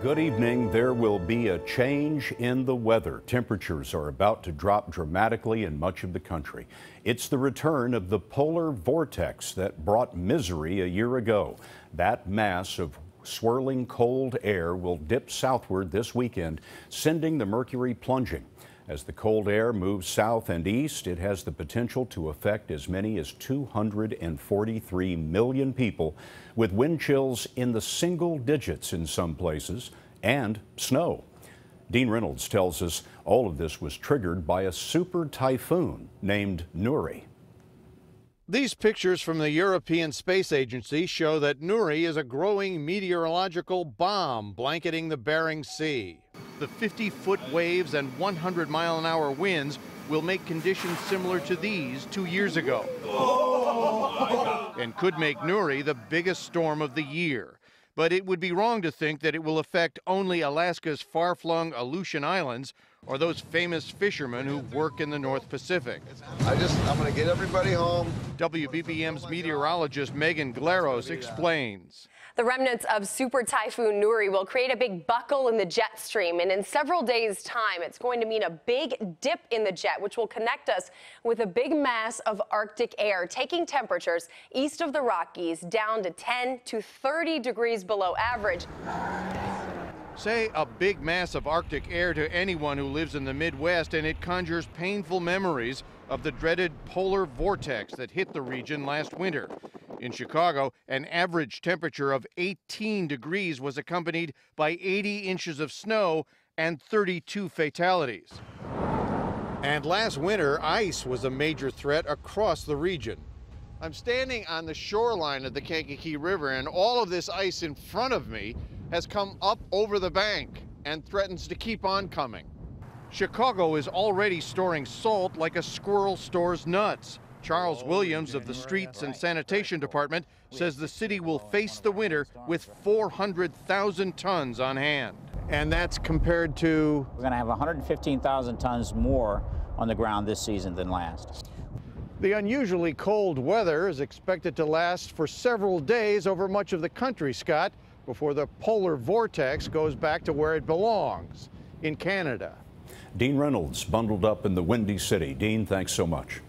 Good evening. There will be a change in the weather. Temperatures are about to drop dramatically in much of the country. It's the return of the polar vortex that brought misery a year ago. That mass of swirling cold air will dip southward this weekend, sending the mercury plunging. As the cold air moves south and east, it has the potential to affect as many as 243 million people, with wind chills in the single digits in some places and snow. Dean Reynolds tells us all of this was triggered by a super typhoon named Nuri. These pictures from the European Space Agency show that Nuri is a growing meteorological bomb blanketing the Bering Sea. The 50-foot waves and 100-mile-an-hour winds will make conditions similar to these 2 years ago, and could make Nuri the biggest storm of the year. But it would be wrong to think that it will affect only Alaska's far-flung Aleutian Islands or those famous fishermen who work in the North Pacific. I'm going to get everybody home. WBBM's meteorologist Megan Glaros explains. The remnants of Super Typhoon Nuri will create a big buckle in the jet stream, and in several days' time, it's going to mean a big dip in the jet, which will connect us with a big mass of Arctic air, taking temperatures east of the Rockies down to 10 to 30 degrees below average. Say a big mass of Arctic air to anyone who lives in the Midwest, and it conjures painful memories of the dreaded polar vortex that hit the region last winter. In Chicago, an average temperature of 18 degrees was accompanied by 80 inches of snow and 32 fatalities. And last winter, ice was a major threat across the region. I'm standing on the shoreline of the Kankakee River, and all of this ice in front of me has come up over the bank and threatens to keep on coming. Chicago is already storing salt like a squirrel stores nuts. Charles Williams of the Streets and Sanitation Department says the city will face the winter with 400,000 tons on hand. And that's compared to? We're going to have 115,000 tons more on the ground this season than last. The unusually cold weather is expected to last for several days over much of the country, Scott, before the polar vortex goes back to where it belongs, in Canada. Dean Reynolds bundled up in the Windy City. Dean, thanks so much.